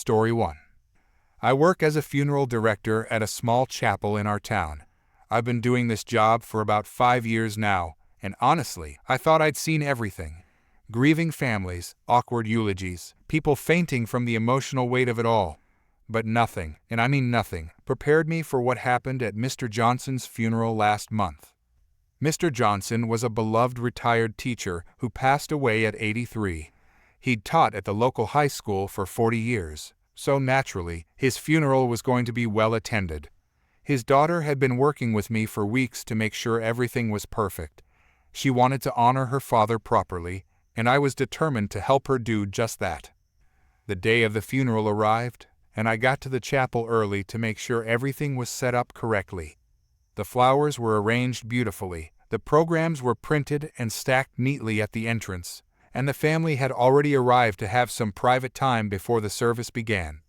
Story 1. I work as a funeral director at a small chapel in our town. I've been doing this job for about 5 years now, and honestly, I thought I'd seen everything. Grieving families, awkward eulogies, people fainting from the emotional weight of it all. But nothing, and I mean nothing, prepared me for what happened at Mr. Johnson's funeral last month. Mr. Johnson was a beloved retired teacher who passed away at 83. He'd taught at the local high school for 40 years, so naturally, his funeral was going to be well attended. His daughter had been working with me for weeks to make sure everything was perfect. She wanted to honor her father properly, and I was determined to help her do just that. The day of the funeral arrived, and I got to the chapel early to make sure everything was set up correctly. The flowers were arranged beautifully, the programs were printed and stacked neatly at the entrance, and the family had already arrived to have some private time before the service began.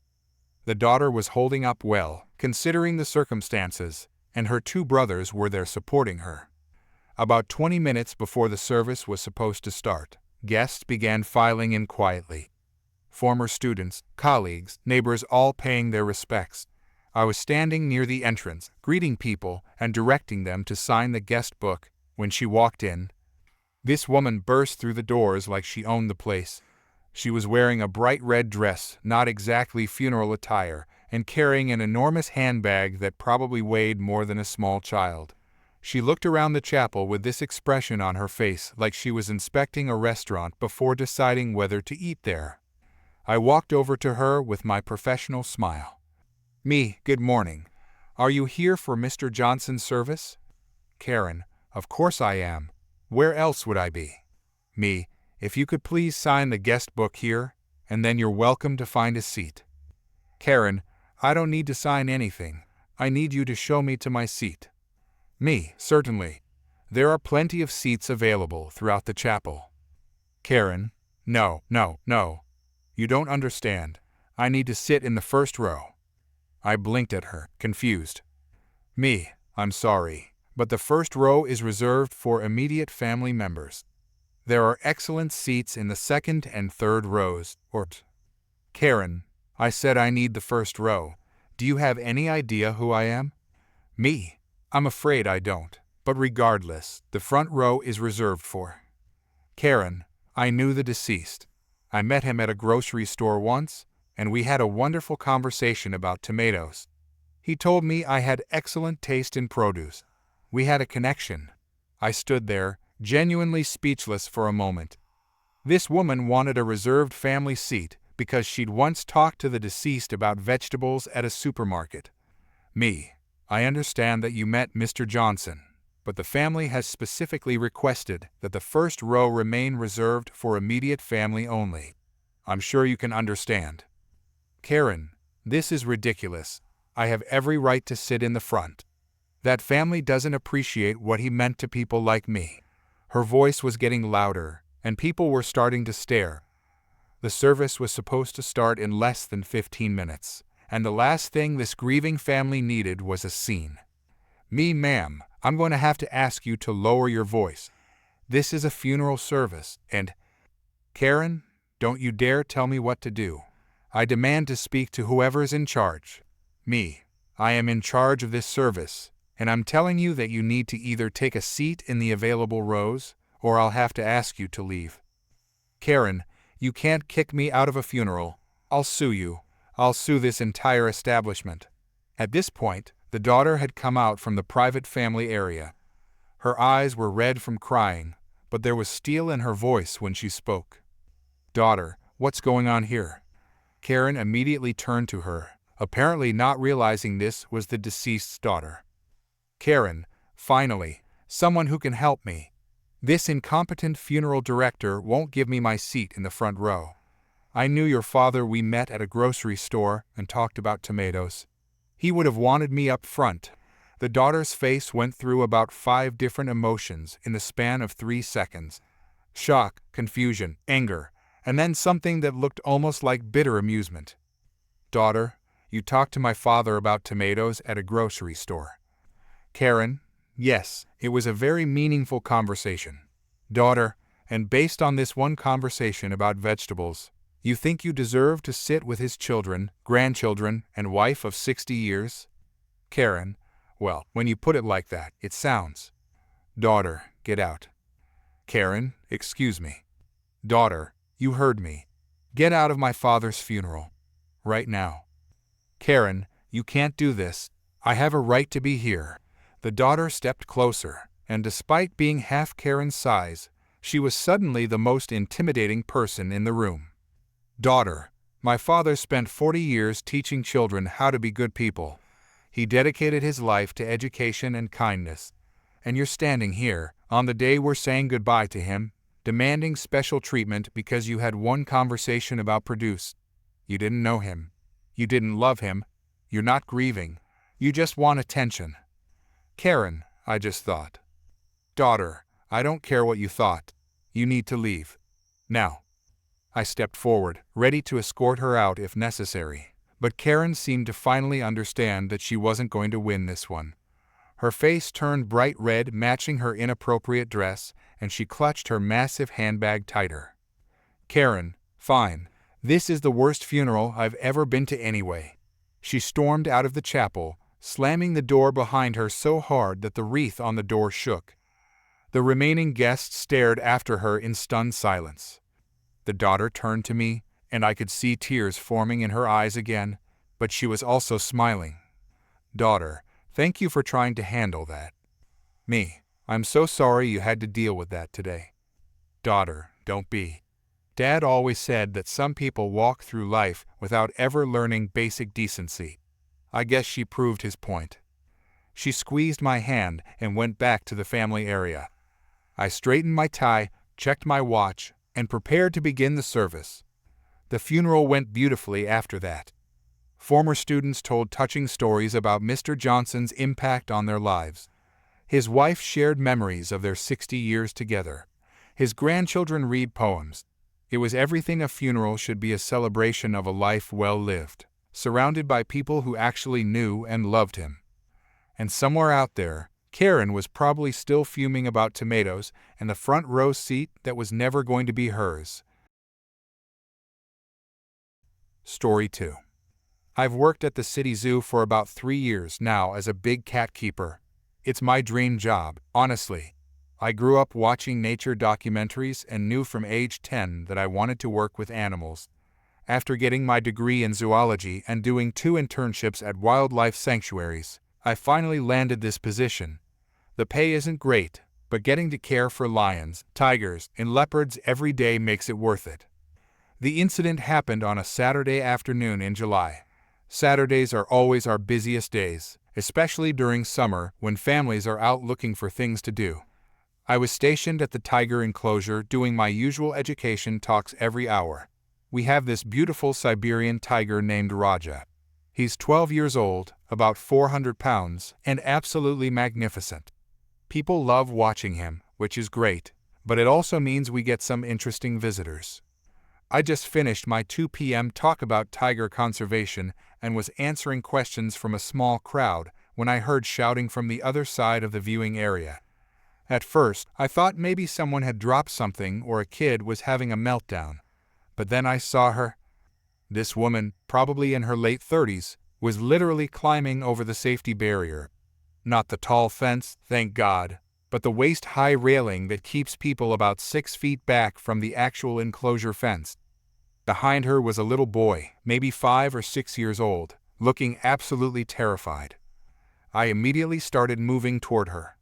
The daughter was holding up well, considering the circumstances, and her 2 brothers were there supporting her. About 20 minutes before the service was supposed to start, guests began filing in quietly. Former students, colleagues, neighbors all paying their respects. I was standing near the entrance, greeting people and directing them to sign the guest book, when she walked in. This woman burst through the doors like she owned the place. She was wearing a bright red dress, not exactly funeral attire, and carrying an enormous handbag that probably weighed more than a small child. She looked around the chapel with this expression on her face like she was inspecting a restaurant before deciding whether to eat there. I walked over to her with my professional smile. "Me, good morning. Are you here for Mr. Johnson's service?" Karen, "Of course I am. Where else would I be?" Me, "If you could please sign the guest book here, and then you're welcome to find a seat." Karen, "I don't need to sign anything. I need you to show me to my seat." Me, "Certainly. There are plenty of seats available throughout the chapel." Karen, No. You don't understand. I need to sit in the first row." I blinked at her, confused. Me, "I'm sorry, but the first row is reserved for immediate family members. There are excellent seats in the second and third rows, Karen, "I said I need the first row. Do you have any idea who I am?" Me, "I'm afraid I don't, but regardless, the front row is reserved for." Karen, "I knew the deceased. I met him at a grocery store once, and we had a wonderful conversation about tomatoes. He told me I had excellent taste in produce. We had a connection." I stood there, genuinely speechless for a moment. This woman wanted a reserved family seat because she'd once talked to the deceased about vegetables at a supermarket. Me, "I understand that you met Mr. Johnson, but the family has specifically requested that the first row remain reserved for immediate family only. I'm sure you can understand." Karen, "This is ridiculous. I have every right to sit in the front. That family doesn't appreciate what he meant to people like me." Her voice was getting louder, and people were starting to stare. The service was supposed to start in less than 15 minutes, and the last thing this grieving family needed was a scene. Me, "Ma'am, I'm going to have to ask you to lower your voice. This is a funeral service, and—" Karen, "Don't you dare tell me what to do. I demand to speak to whoever's in charge." Me, "I am in charge of this service, and I'm telling you that you need to either take a seat in the available rows, or I'll have to ask you to leave." Karen, "You can't kick me out of a funeral. I'll sue you. I'll sue this entire establishment." At this point, the daughter had come out from the private family area. Her eyes were red from crying, but there was steel in her voice when she spoke. "Daughter, what's going on here?" Karen immediately turned to her, apparently not realizing this was the deceased's daughter. Karen, "Finally, someone who can help me. This incompetent funeral director won't give me my seat in the front row. I knew your father. We met at a grocery store and talked about tomatoes. He would have wanted me up front." The daughter's face went through about 5 different emotions in the span of 3 seconds. Shock, confusion, anger, and then something that looked almost like bitter amusement. "Daughter, you talked to my father about tomatoes at a grocery store." Karen, "Yes, it was a very meaningful conversation." Daughter, "And based on this one conversation about vegetables, You think you deserve to sit with his children, grandchildren, and wife of 60 years? Karen, well, when you put it like that, it sounds. Daughter, get out. Karen, excuse me. Daughter, you heard me. Get out of my father's funeral. Right now. Karen, you can't do this. I have a right to be here. The daughter stepped closer, and despite being half Karen's size, she was suddenly the most intimidating person in the room. Daughter, my father spent 40 years teaching children how to be good people. He dedicated his life to education and kindness. And you're standing here, on the day we're saying goodbye to him, demanding special treatment because you had one conversation about produce. You didn't know him. You didn't love him. You're not grieving. You just want attention. Karen, I just thought. Daughter, I don't care what you thought. You need to leave. Now. I stepped forward, ready to escort her out if necessary, but Karen seemed to finally understand that she wasn't going to win this one. Her face turned bright red, matching her inappropriate dress, and she clutched her massive handbag tighter. Karen, fine. This is the worst funeral I've ever been to anyway. She stormed out of the chapel, slamming the door behind her so hard that the wreath on the door shook. The remaining guests stared after her in stunned silence. The daughter turned to me, and I could see tears forming in her eyes again, but she was also smiling. Daughter, thank you for trying to handle that. Me, I'm so sorry you had to deal with that today. Daughter, don't be. Dad always said that some people walk through life without ever learning basic decency. I guess she proved his point. She squeezed my hand and went back to the family area. I straightened my tie, checked my watch, and prepared to begin the service. The funeral went beautifully after that. Former students told touching stories about Mr. Johnson's impact on their lives. His wife shared memories of their 60 years together. His grandchildren read poems. It was everything a funeral should be, a celebration of a life well lived, surrounded by people who actually knew and loved him. And somewhere out there, Karen was probably still fuming about tomatoes and the front row seat that was never going to be hers. Story 2. I've worked at the city zoo for about 3 years now as a big cat keeper. It's my dream job, honestly. I grew up watching nature documentaries and knew from age 10 that I wanted to work with animals. After getting my degree in zoology and doing 2 internships at wildlife sanctuaries, I finally landed this position. The pay isn't great, but getting to care for lions, tigers, and leopards every day makes it worth it. The incident happened on a Saturday afternoon in July. Saturdays are always our busiest days, especially during summer when families are out looking for things to do. I was stationed at the tiger enclosure doing my usual education talks every hour. We have this beautiful Siberian tiger named Raja. He's 12 years old, about 400 pounds, and absolutely magnificent. People love watching him, which is great, but it also means we get some interesting visitors. I just finished my 2 p.m. talk about tiger conservation and was answering questions from a small crowd when I heard shouting from the other side of the viewing area. At first, I thought maybe someone had dropped something or a kid was having a meltdown. But then I saw her. This woman, probably in her late 30s, was literally climbing over the safety barrier. Not the tall fence, thank God, but the waist-high railing that keeps people about 6 feet back from the actual enclosure fence. Behind her was a little boy, maybe 5 or 6 years old, looking absolutely terrified. I immediately started moving toward her.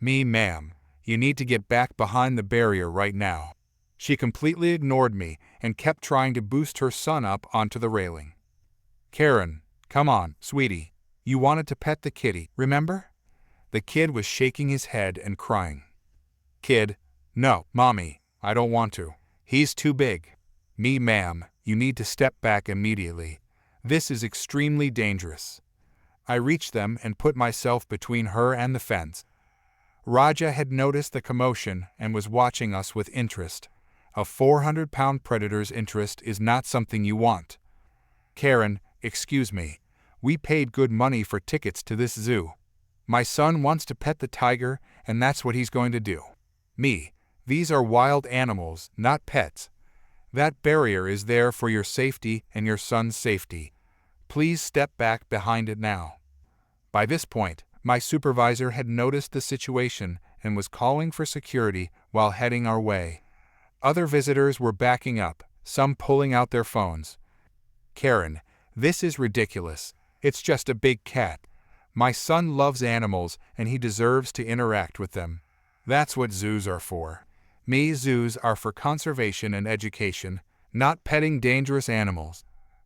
Me, ma'am, you need to get back behind the barrier right now. She completely ignored me and kept trying to boost her son up onto the railing. Karen, come on, sweetie. You wanted to pet the kitty, remember? The kid was shaking his head and crying. Kid, no, mommy, I don't want to. He's too big. Me, ma'am, you need to step back immediately. This is extremely dangerous. I reached them and put myself between her and the fence. Raja had noticed the commotion and was watching us with interest. A 400-pound predator's interest is not something you want. Karen, excuse me. We paid good money for tickets to this zoo. My son wants to pet the tiger, and that's what he's going to do. Me, these are wild animals, not pets. That barrier is there for your safety and your son's safety. Please step back behind it now." By this point, my supervisor had noticed the situation and was calling for security while heading our way. Other visitors were backing up, some pulling out their phones. "Karen, this is ridiculous. It's just a big cat. My son loves animals and he deserves to interact with them. That's what zoos are for. Zoos are for conservation and education, not petting dangerous animals.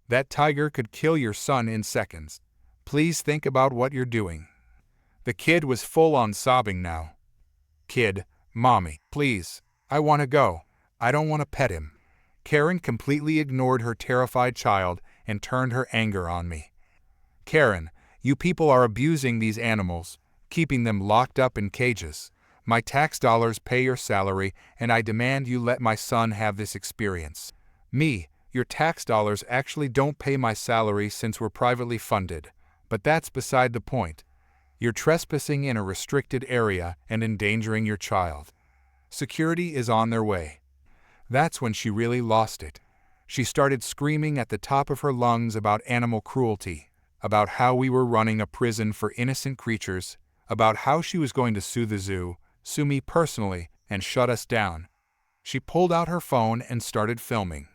That tiger could kill your son in seconds. Please think about what you're doing." The kid was full on sobbing now. "Kid, Mommy, please, I want to go. I don't want to pet him." Karen completely ignored her terrified child and turned her anger on me. "Karen, you people are abusing these animals, keeping them locked up in cages. My tax dollars pay your salary, and I demand you let my son have this experience." Your tax dollars actually don't pay my salary since we're privately funded, but that's beside the point. You're trespassing in a restricted area and endangering your child. Security is on their way." That's when she really lost it. She started screaming at the top of her lungs about animal cruelty, about how we were running a prison for innocent creatures, about how she was going to sue the zoo, sue me personally, and shut us down. She pulled out her phone and started filming.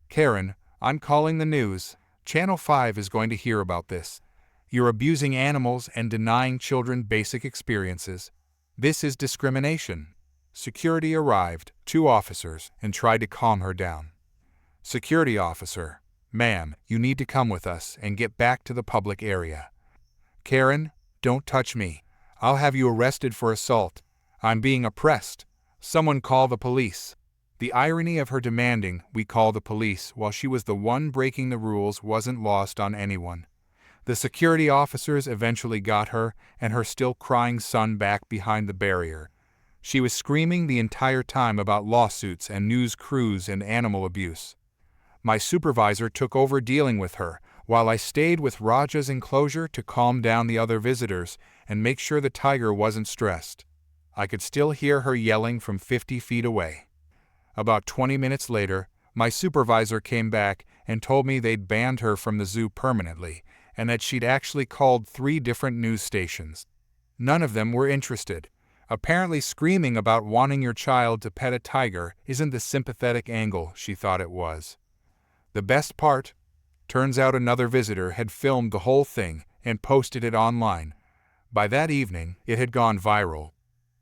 "Karen, I'm calling the news. Channel 5 is going to hear about this. You're abusing animals and denying children basic experiences. This is discrimination." Security arrived, 2 officers, and tried to calm her down. Security officer: "Ma'am, you need to come with us and get back to the public area." "Karen, don't touch me. I'll have you arrested for assault. I'm being oppressed. Someone call the police." The irony of her demanding we call the police while she was the one breaking the rules wasn't lost on anyone. The security officers eventually got her and her still crying son back behind the barrier. She was screaming the entire time about lawsuits and news crews and animal abuse. My supervisor took over dealing with her, while I stayed with Raja's enclosure to calm down the other visitors and make sure the tiger wasn't stressed. I could still hear her yelling from 50 feet away. About 20 minutes later, my supervisor came back and told me they'd banned her from the zoo permanently, and that she'd actually called 3 different news stations. None of them were interested. Apparently screaming about wanting your child to pet a tiger isn't the sympathetic angle she thought it was. The best part? Turns out another visitor had filmed the whole thing and posted it online. By that evening, it had gone viral.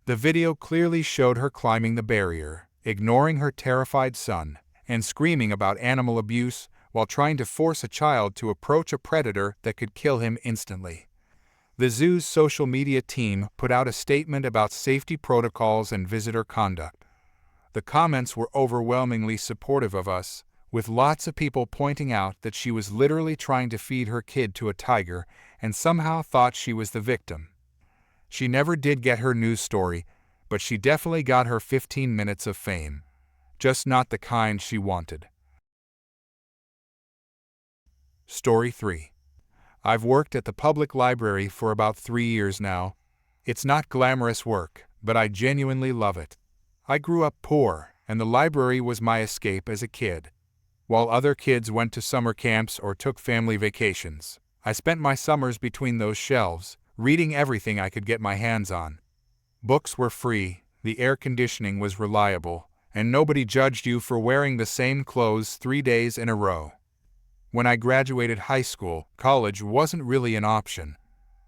The video clearly showed her climbing the barrier, ignoring her terrified son, and screaming about animal abuse while trying to force a child to approach a predator that could kill him instantly. The zoo's social media team put out a statement about safety protocols and visitor conduct. The comments were overwhelmingly supportive of us, with lots of people pointing out that she was literally trying to feed her kid to a tiger and somehow thought she was the victim. She never did get her news story, but she definitely got her 15 minutes of fame. Just not the kind she wanted. Story 3. I've worked at the public library for about 3 years now. It's not glamorous work, but I genuinely love it. I grew up poor, and the library was my escape as a kid. While other kids went to summer camps or took family vacations, I spent my summers between those shelves, reading everything I could get my hands on. Books were free, the air conditioning was reliable, and nobody judged you for wearing the same clothes 3 days in a row. When I graduated high school, college wasn't really an option.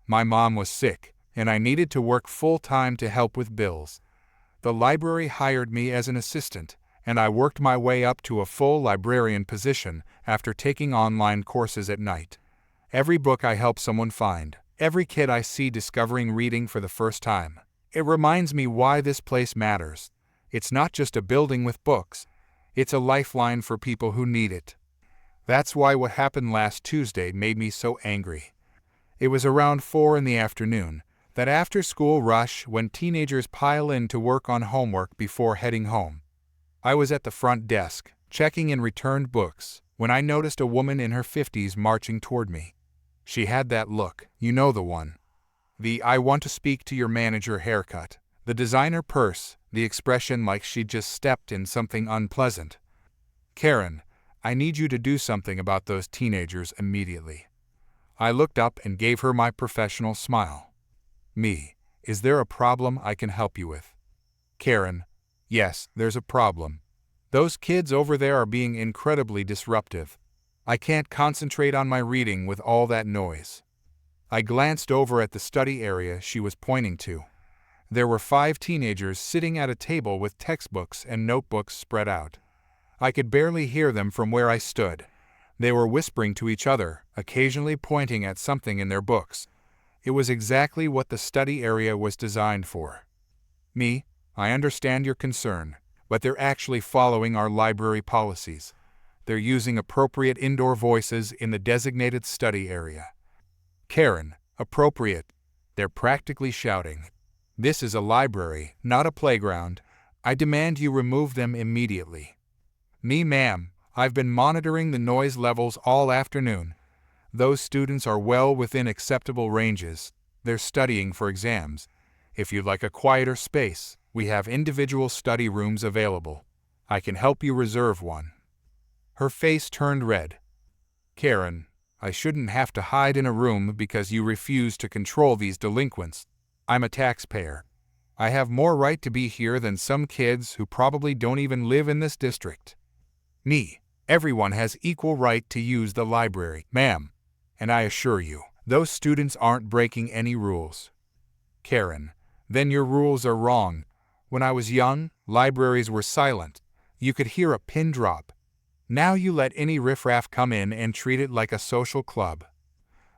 My mom was sick, and I needed to work full-time to help with bills. The library hired me as an assistant, and I worked my way up to a full librarian position after taking online courses at night. Every book I help someone find, every kid I see discovering reading for the first time, it reminds me why this place matters. It's not just a building with books. It's a lifeline for people who need it. That's why what happened last Tuesday made me so angry. It was around 4 in the afternoon, that after-school rush when teenagers pile in to work on homework before heading home. I was at the front desk, checking in returned books, when I noticed a woman in her 50s marching toward me. She had that look, you know the one. The "I want to speak to your manager" haircut, the designer purse, the expression like she'd just stepped in something unpleasant. Karen, I need you to do something about those teenagers immediately. I looked up and gave her my professional smile. Me, is there a problem I can help you with? Karen, yes, there's a problem. Those kids over there are being incredibly disruptive. I can't concentrate on my reading with all that noise. I glanced over at the study area she was pointing to. There were 5 teenagers sitting at a table with textbooks and notebooks spread out. I could barely hear them from where I stood. They were whispering to each other, occasionally pointing at something in their books. It was exactly what the study area was designed for. Me, I understand your concern, but they're actually following our library policies. They're using appropriate indoor voices in the designated study area. Karen, appropriate. They're practically shouting. This is a library, not a playground. I demand you remove them immediately. Me, ma'am, I've been monitoring the noise levels all afternoon. Those students are well within acceptable ranges. They're studying for exams. If you'd like a quieter space, we have individual study rooms available. I can help you reserve one. Her face turned red. Karen, I shouldn't have to hide in a room because you refuse to control these delinquents. I'm a taxpayer. I have more right to be here than some kids who probably don't even live in this district. Me, everyone has equal right to use the library, ma'am. And I assure you, those students aren't breaking any rules. Karen, then your rules are wrong. When I was young, libraries were silent. You could hear a pin drop. Now you let any riffraff come in and treat it like a social club.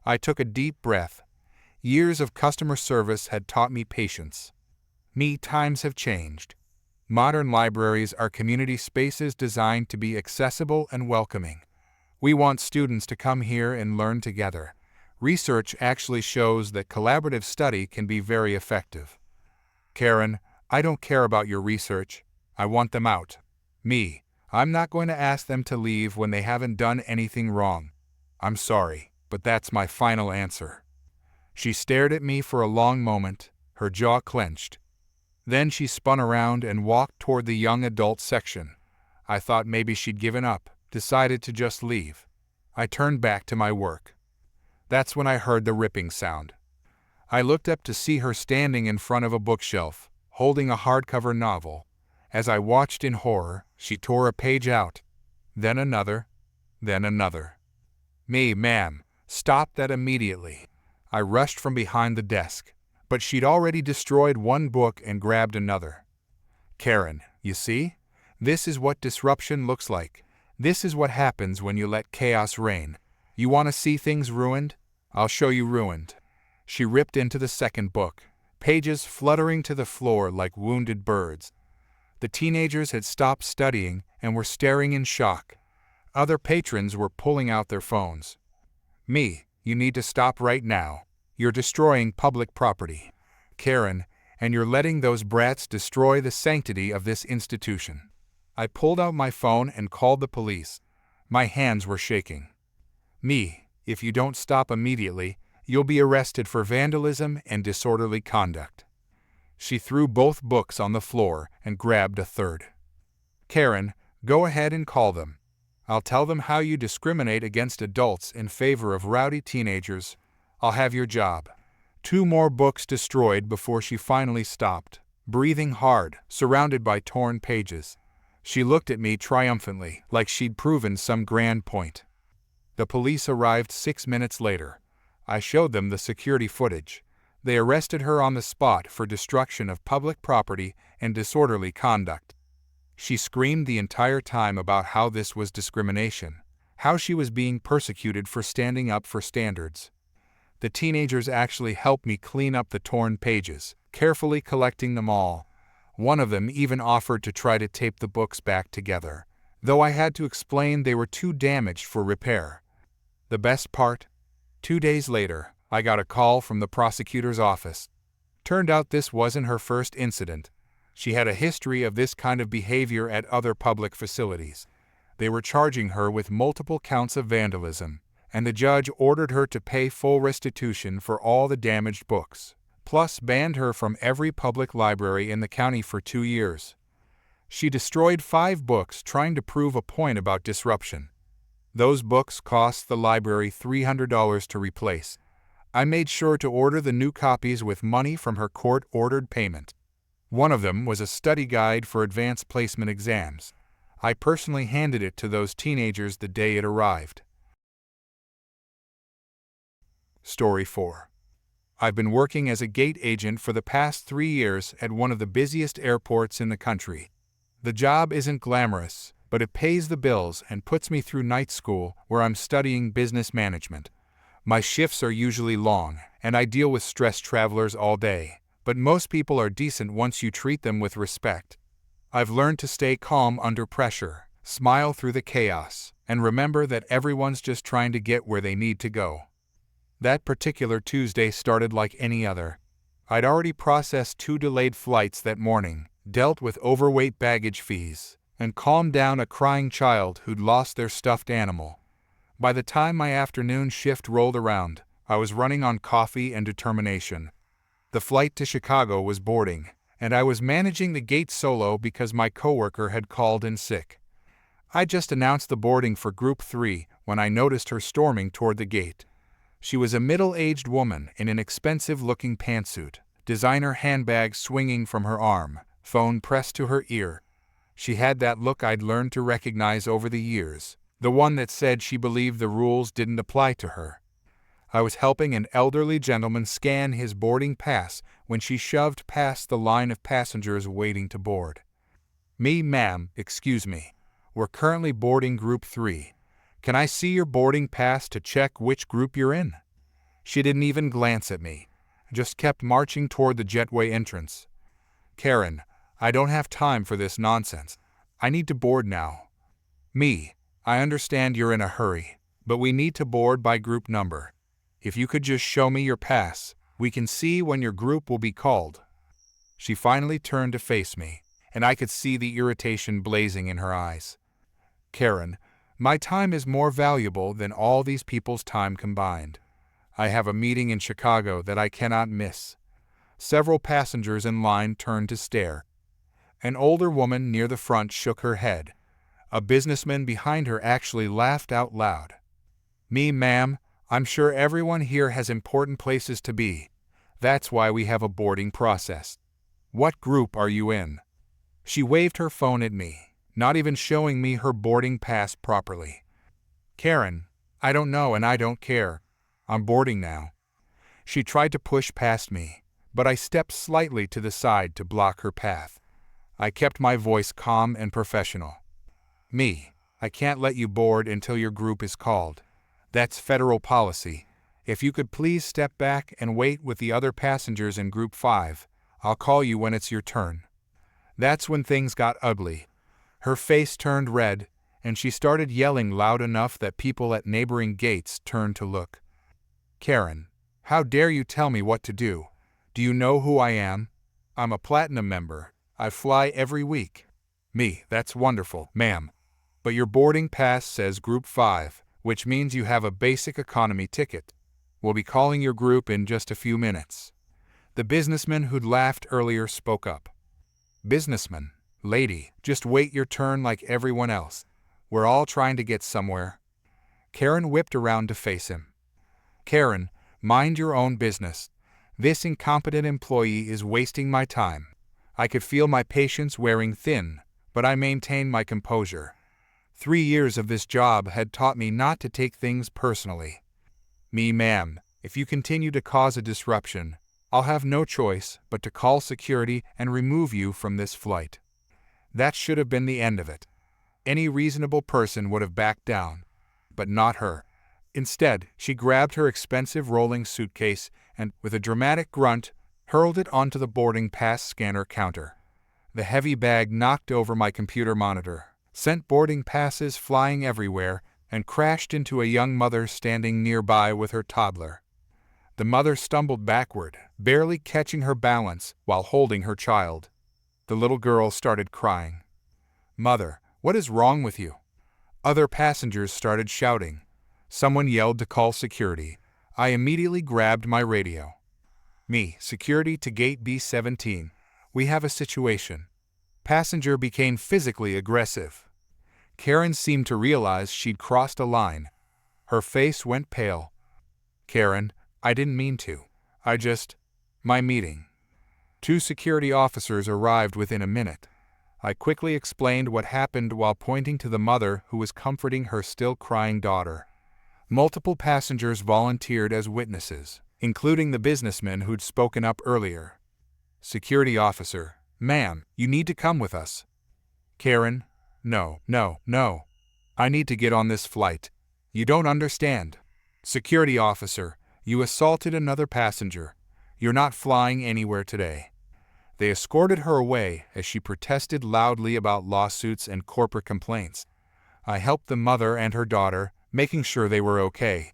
I took a deep breath. Years of customer service had taught me patience. Me, times have changed. Modern libraries are community spaces designed to be accessible and welcoming. We want students to come here and learn together. Research actually shows that collaborative study can be very effective. Karen, I don't care about your research. I want them out. Me, I'm not going to ask them to leave when they haven't done anything wrong. I'm sorry, but that's my final answer. She stared at me for a long moment, her jaw clenched. Then she spun around and walked toward the young adult section. I thought maybe she'd given up, decided to just leave. I turned back to my work. That's when I heard the ripping sound. I looked up to see her standing in front of a bookshelf, holding a hardcover novel. As I watched in horror, she tore a page out. Then another. Then another. Me, ma'am, stop that immediately. I rushed from behind the desk, but she'd already destroyed one book and grabbed another. Karen, you see? This is what disruption looks like. This is what happens when you let chaos reign. You want to see things ruined? I'll show you ruined. She ripped into the second book, pages fluttering to the floor like wounded birds. The teenagers had stopped studying and were staring in shock. Other patrons were pulling out their phones. Me, you need to stop right now. You're destroying public property. Karen, and you're letting those brats destroy the sanctity of this institution. I pulled out my phone and called the police. My hands were shaking. Me, if you don't stop immediately, you'll be arrested for vandalism and disorderly conduct. She threw both books on the floor and grabbed a third. Karen, go ahead and call them. I'll tell them how you discriminate against adults in favor of rowdy teenagers. I'll have your job. 2 more books destroyed before she finally stopped, breathing hard, surrounded by torn pages. She looked at me triumphantly, like she'd proven some grand point. The police arrived 6 minutes later. I showed them the security footage. They arrested her on the spot for destruction of public property and disorderly conduct. She screamed the entire time about how this was discrimination, how she was being persecuted for standing up for standards. The teenagers actually helped me clean up the torn pages, carefully collecting them all. One of them even offered to try to tape the books back together, though I had to explain they were too damaged for repair. The best part? 2 days later, I got a call from the prosecutor's office. Turned out this wasn't her first incident. She had a history of this kind of behavior at other public facilities. They were charging her with multiple counts of vandalism, and the judge ordered her to pay full restitution for all the damaged books, plus banned her from every public library in the county for 2 years. She destroyed 5 books trying to prove a point about disruption. Those books cost the library $300 to replace. I made sure to order the new copies with money from her court-ordered payment. One of them was a study guide for advanced placement exams. I personally handed it to those teenagers the day it arrived. Story 4. I've been working as a gate agent for the past 3 years at one of the busiest airports in the country. The job isn't glamorous, but it pays the bills and puts me through night school where I'm studying business management. My shifts are usually long, and I deal with stressed travelers all day, but most people are decent once you treat them with respect. I've learned to stay calm under pressure, smile through the chaos, and remember that everyone's just trying to get where they need to go. That particular Tuesday started like any other. I'd already processed 2 delayed flights that morning, dealt with overweight baggage fees, and calmed down a crying child who'd lost their stuffed animal. By the time my afternoon shift rolled around, I was running on coffee and determination. The flight to Chicago was boarding, and I was managing the gate solo because my coworker had called in sick. I just announced the boarding for Group 3 when I noticed her storming toward the gate. She was a middle-aged woman in an expensive-looking pantsuit, designer handbag swinging from her arm, phone pressed to her ear. She had that look I'd learned to recognize over the years, the one that said she believed the rules didn't apply to her. I was helping an elderly gentleman scan his boarding pass when she shoved past the line of passengers waiting to board. Ma'am, excuse me. We're currently boarding Group 3. Can I see your boarding pass to check which group you're in? She didn't even glance at me, just kept marching toward the jetway entrance. Karen, I don't have time for this nonsense. I need to board now. I understand you're in a hurry, but we need to board by group number. If you could just show me your pass, we can see when your group will be called. She finally turned to face me, and I could see the irritation blazing in her eyes. Karen, my time is more valuable than all these people's time combined. I have a meeting in Chicago that I cannot miss. Several passengers in line turned to stare. An older woman near the front shook her head. A businessman behind her actually laughed out loud. Ma'am, I'm sure everyone here has important places to be. That's why we have a boarding process. What group are you in? She waved her phone at me, not even showing me her boarding pass properly. Karen, I don't know and I don't care. I'm boarding now. She tried to push past me, but I stepped slightly to the side to block her path. I kept my voice calm and professional. I can't let you board until your group is called. That's federal policy. If you could please step back and wait with the other passengers in Group 5, I'll call you when it's your turn. That's when things got ugly. Her face turned red, and she started yelling loud enough that people at neighboring gates turned to look. Karen, how dare you tell me what to do? Do you know who I am? I'm a platinum member. I fly every week. That's wonderful, ma'am. But your boarding pass says Group 5, which means you have a basic economy ticket. We'll be calling your group in just a few minutes. The businessman who'd laughed earlier spoke up. Businessman, lady, just wait your turn like everyone else. We're all trying to get somewhere. Karen whipped around to face him. Karen, mind your own business. This incompetent employee is wasting my time. I could feel my patience wearing thin, but I maintained my composure. 3 years of this job had taught me not to take things personally. Ma'am, if you continue to cause a disruption, I'll have no choice but to call security and remove you from this flight. That should have been the end of it. Any reasonable person would have backed down, but not her. Instead, she grabbed her expensive rolling suitcase and, with a dramatic grunt, hurled it onto the boarding pass scanner counter. The heavy bag knocked over my computer monitor, sent boarding passes flying everywhere, and crashed into a young mother standing nearby with her toddler. The mother stumbled backward, barely catching her balance while holding her child. The little girl started crying. Mother, what is wrong with you? Other passengers started shouting. Someone yelled to call security. I immediately grabbed my radio. Security to gate B17. We have a situation. passenger became physically aggressive. Karen seemed to realize she'd crossed a line. Her face went pale. "Karen, I didn't mean to. My meeting." Two security officers arrived within a minute. I quickly explained what happened while pointing to the mother who was comforting her still crying daughter. Multiple passengers volunteered as witnesses, including the businessman who'd spoken up earlier. Security officer: "Ma'am, you need to come with us." Karen: No. I need to get on this flight. You don't understand." Security officer: "You assaulted another passenger. You're not flying anywhere today." They escorted her away as she protested loudly about lawsuits and corporate complaints. I helped the mother and her daughter, making sure they were okay.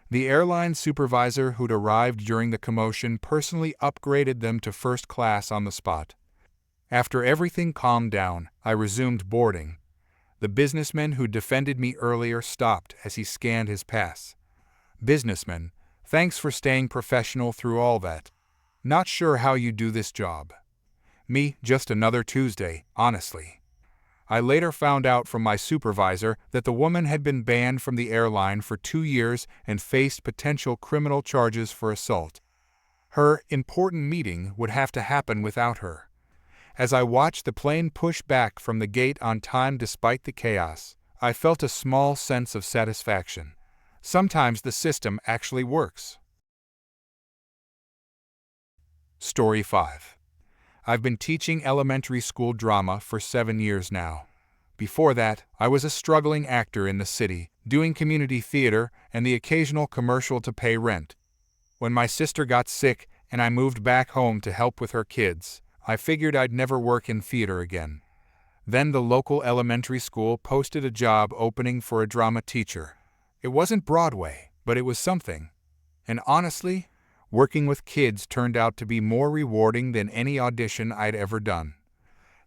The airline supervisor who'd arrived during the commotion personally upgraded them to first class on the spot. After everything calmed down, I resumed boarding. The businessman who defended me earlier stopped as he scanned his pass. "Businessman, thanks for staying professional through all that. Not sure how you do this job." Me, just another Tuesday, honestly. I later found out from my supervisor that the woman had been banned from the airline for 2 years and faced potential criminal charges for assault. Her important meeting would have to happen without her. As I watched the plane push back from the gate on time despite the chaos, I felt a small sense of satisfaction. Sometimes the system actually works. Story 5. I've been teaching elementary school drama for 7 years now. Before that, I was a struggling actor in the city, doing community theater and the occasional commercial to pay rent. When my sister got sick and I moved back home to help with her kids, I figured I'd never work in theater again. Then the local elementary school posted a job opening for a drama teacher. It wasn't Broadway, but it was something. And honestly, working with kids turned out to be more rewarding than any audition I'd ever done.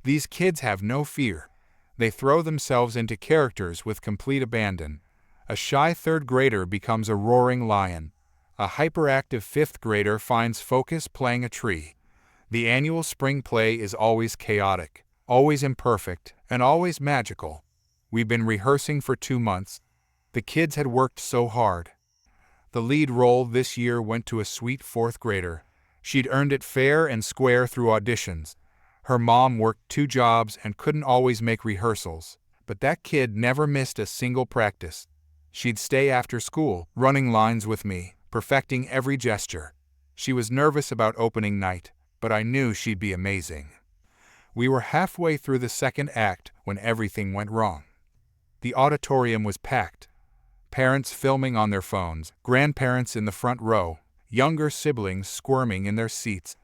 These kids have no fear. They throw themselves into characters with complete abandon. A shy third grader becomes a roaring lion. A hyperactive fifth grader finds focus playing a tree. The annual spring play is always chaotic, always imperfect, and always magical. We've been rehearsing for 2 months. The kids had worked so hard. The lead role this year went to a sweet fourth grader. She'd earned it fair and square through auditions. Her mom worked 2 jobs and couldn't always make rehearsals, but that kid never missed a single practice. She'd stay after school, running lines with me, perfecting every gesture. She was nervous about opening night, but I knew she'd be amazing. We were halfway through the second act when everything went wrong. The auditorium was packed. Parents filming on their phones, grandparents in the front row, younger siblings squirming in their seats.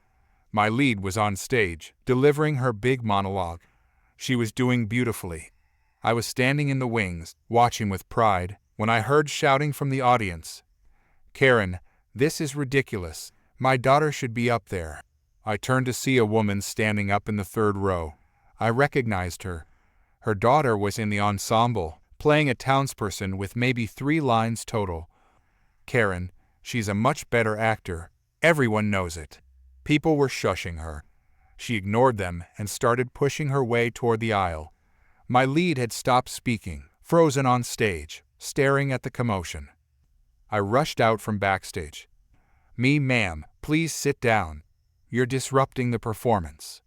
My lead was on stage, delivering her big monologue. She was doing beautifully. I was standing in the wings, watching with pride, when I heard shouting from the audience. "Karen, this is ridiculous. My daughter should be up there." I turned to see a woman standing up in the third row. I recognized her. Her daughter was in the ensemble, playing a townsperson with maybe 3 lines total. "Karen, she's a much better actor. Everyone knows it." People were shushing her. She ignored them and started pushing her way toward the aisle. My lead had stopped speaking, frozen on stage, staring at the commotion. I rushed out from backstage. "Ma'am, please sit down. You're disrupting the performance."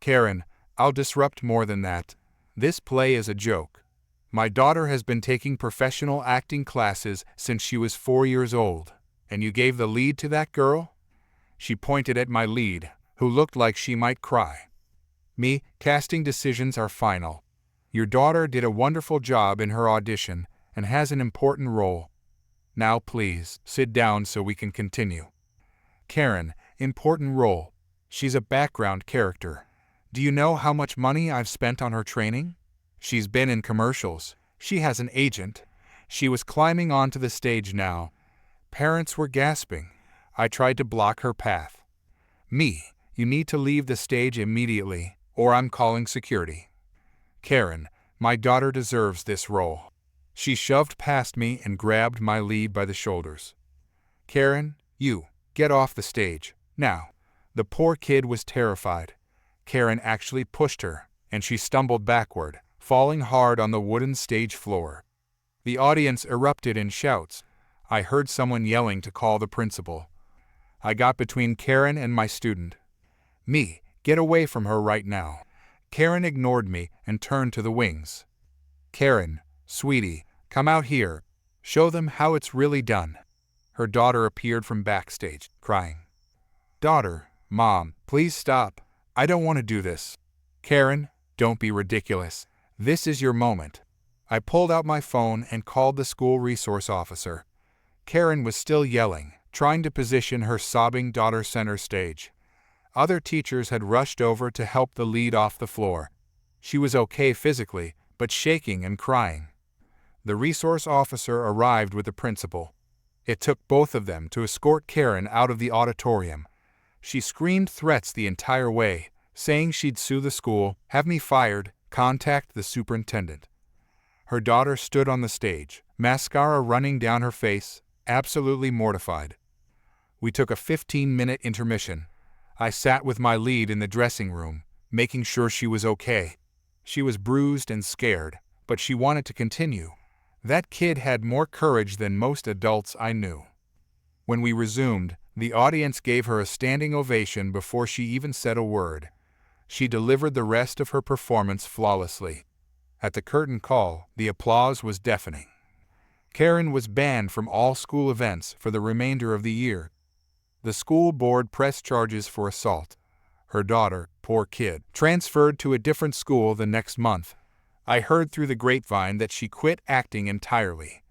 "Karen, I'll disrupt more than that. This play is a joke. My daughter has been taking professional acting classes since she was 4 years old, and you gave the lead to that girl?" She pointed at my lead, who looked like she might cry. "Casting decisions are final. Your daughter did a wonderful job in her audition and has an important role. Now please, sit down so we can continue." "Karen, important role. She's a background character. Do you know how much money I've spent on her training? She's been in commercials. She has an agent." She was climbing onto the stage now. Parents were gasping. I tried to block her path. "You need to leave the stage immediately, or I'm calling security." "Karen, my daughter deserves this role." She shoved past me and grabbed my lead by the shoulders. "Karen, you, get off the stage, now." The poor kid was terrified. Karen actually pushed her. and she stumbled backward, falling hard on the wooden stage floor. The audience erupted in shouts. I heard someone yelling to call the principal. I got between Karen and my student. "Me, get away from her right now." Karen ignored me and turned to the wings. "Karen, sweetie, come out here. Show them how it's really done." Her daughter appeared from backstage, crying. "Daughter, Mom, please stop. I don't want to do this." "Karen, don't be ridiculous. This is your moment." I pulled out my phone and called the school resource officer. Karen was still yelling, trying to position her sobbing daughter center stage. Other teachers had rushed over to help the lead off the floor. She was okay physically, but shaking and crying. The resource officer arrived with the principal. It took both of them to escort Karen out of the auditorium. She screamed threats the entire way, saying she'd sue the school, have me fired, contact the superintendent. Her daughter stood on the stage, mascara running down her face, absolutely mortified. We took a 15-minute intermission. I sat with my lead in the dressing room, making sure she was okay. She was bruised and scared, but she wanted to continue. That kid had more courage than most adults I knew. When we resumed, the audience gave her a standing ovation before she even said a word. She delivered the rest of her performance flawlessly. At the curtain call, the applause was deafening. Karen was banned from all school events for the remainder of the year. The school board pressed charges for assault. Her daughter, poor kid, transferred to a different school the next month. I heard through the grapevine that she quit acting entirely.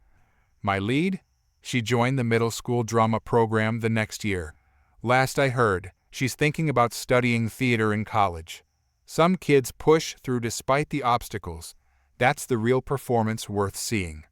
My lead? She joined the middle school drama program the next year. Last I heard, she's thinking about studying theater in college. Some kids push through despite the obstacles. That's the real performance worth seeing.